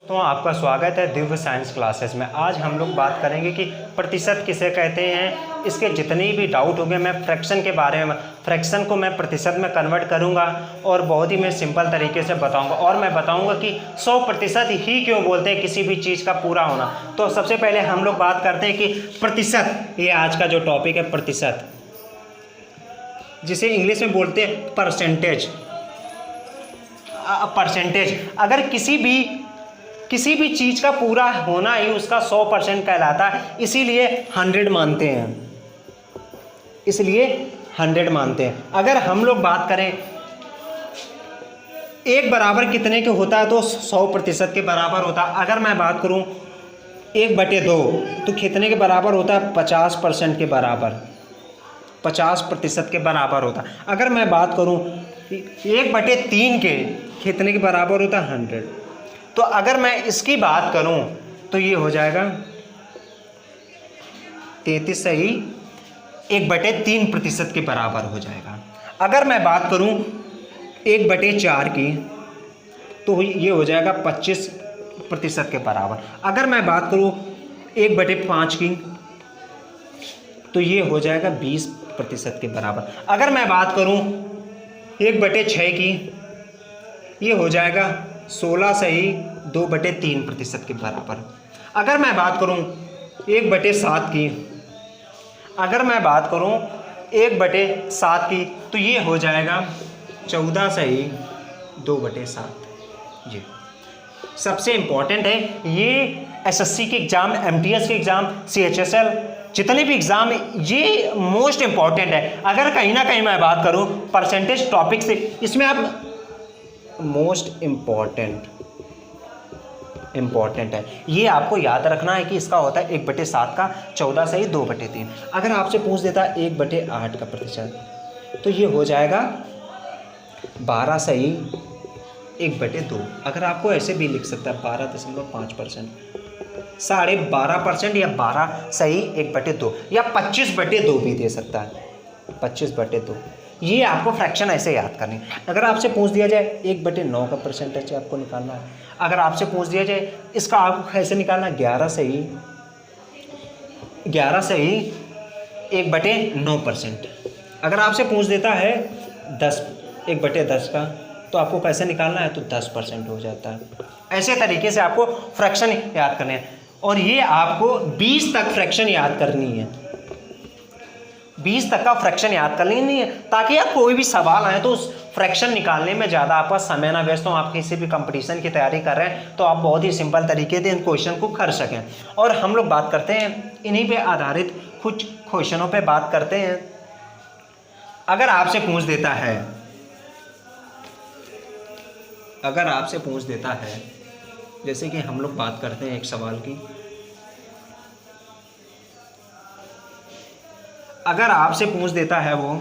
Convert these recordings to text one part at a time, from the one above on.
तो आपका स्वागत है दिव्य साइंस क्लासेस में। आज हम लोग बात करेंगे कि प्रतिशत किसे कहते हैं। इसके जितने भी डाउट होंगे मैं फ्रैक्शन के बारे में, फ्रैक्शन को मैं प्रतिशत में कन्वर्ट करूंगा और बहुत ही मैं सिंपल तरीके से बताऊंगा। और मैं बताऊंगा कि 100% ही क्यों बोलते हैं किसी भी चीज़ का पूरा होना। तो सबसे पहले हम लोग बात करते हैं कि प्रतिशत, ये आज का जो टॉपिक है प्रतिशत, जिसे इंग्लिश में बोलते हैं परसेंटेज। परसेंटेज, अगर किसी भी चीज़ का पूरा होना ही उसका 100% कहलाता है, इसीलिए 100 मानते हैं, इसलिए 100 मानते हैं। अगर हम लोग बात करें एक बराबर कितने के होता है तो 100% के बराबर होता है। अगर मैं बात करूं 1/2 तो कितने के बराबर होता है? 50% के बराबर, 50% के बराबर होता है। अगर मैं बात करूं 1/3 के कितने के बराबर होता है? 100। तो अगर मैं इसकी बात करूं तो ये हो जाएगा 33 सही 1/3% के बराबर हो जाएगा। अगर मैं बात करूं 1/4 की तो ये हो जाएगा 25% के बराबर। अगर मैं बात करूं 1/5 की तो ये हो जाएगा 20% के बराबर। अगर मैं बात करूं 1/6 की, ये हो जाएगा 16 सही 2/3% के बराबर। अगर मैं बात करूं 1/7 की, अगर मैं बात करूं 1/7 की तो ये हो जाएगा 14 सही 2/7। ये सबसे इम्पॉर्टेंट है। ये एसएससी के एग्ज़ाम, एमटीएस के एग्ज़ाम, सीएचएसएल, जितने भी एग्ज़ाम, ये मोस्ट इम्पॉर्टेंट है। अगर कहीं ना कहीं मैं बात करूं परसेंटेज टॉपिक से, इसमें आप मोस्ट इम्पॉर्टेंट है, ये आपको याद रखना है कि इसका होता है 1/7 का 14 सही 2/3। अगर आपसे पूछ देता है 1/8 का प्रतिशत तो ये हो जाएगा 12 सही 1/2। अगर आपको ऐसे भी लिख सकता है 12.5%, 12.5% या 12 सही 1/2 या 25/2 भी दे सकता है, 25/2। ये आपको फ्रैक्शन ऐसे याद करनी। अगर आपसे पूछ दिया जाए 1/9 का परसेंटेज आपको निकालना है, अगर आपसे पूछ दिया जाए इसका आपको कैसे निकालना है 11 सही 1/9%। अगर आपसे पूछ देता है 1/10 का तो आपको कैसे निकालना है तो 10% हो जाता है। ऐसे तरीके से आपको फ्रैक्शन याद करने हैं और ये आपको 20 तक फ्रैक्शन याद करनी है, 20 तक का फ्रैक्शन याद करनी नहीं है, ताकि आप कोई भी सवाल आए तो उस फ्रैक्शन निकालने में ज़्यादा आपका समय ना वेस्ट हो। आप किसी भी कंपटीशन की तैयारी कर रहे हैं तो आप बहुत ही सिंपल तरीके से इन क्वेश्चन को कर सकें। और हम लोग बात करते हैं इन्हीं पे आधारित कुछ क्वेश्चनों पे बात करते हैं। अगर आपसे पूछ देता है, जैसे कि हम लोग बात करते हैं एक सवाल की, अगर आपसे पूछ देता है वो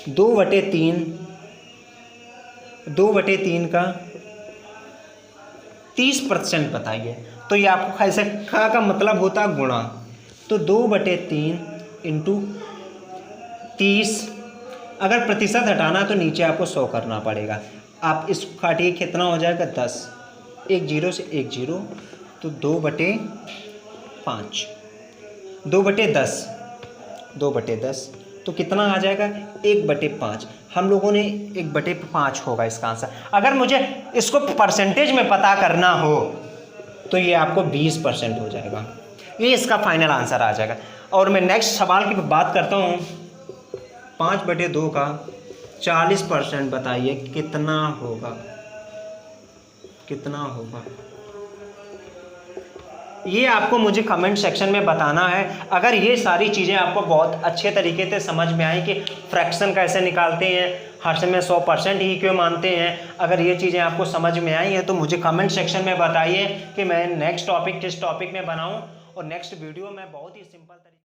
2/3 का 30% बताइए, तो ये आपको कैसे का मतलब होता है गुणा। तो 2/3 इंटू 30, अगर प्रतिशत हटाना तो नीचे आपको 100 करना पड़ेगा। आप इस काटिए कितना हो जाएगा 10, 1 0 से 1 0 तो 2/5, 2/10 तो कितना आ जाएगा 1/5। हम लोगों ने 1/5 होगा इसका आंसर। अगर मुझे इसको परसेंटेज में पता करना हो तो ये आपको 20% हो जाएगा, ये इसका फाइनल आंसर आ जाएगा। और मैं नेक्स्ट सवाल की बात करता हूँ। 5/2 का 40% बताइए कितना होगा, ये आपको मुझे कमेंट सेक्शन में बताना है। अगर ये सारी चीज़ें आपको बहुत अच्छे तरीके से समझ में आई कि फ्रैक्शन कैसे निकालते हैं, हर समय 100% ही क्यों मानते हैं, अगर ये चीज़ें आपको समझ में आई हैं तो मुझे कमेंट सेक्शन में बताइए कि मैं नेक्स्ट टॉपिक किस टॉपिक में बनाऊं। और नेक्स्ट वीडियो में बहुत ही सिंपल तरीके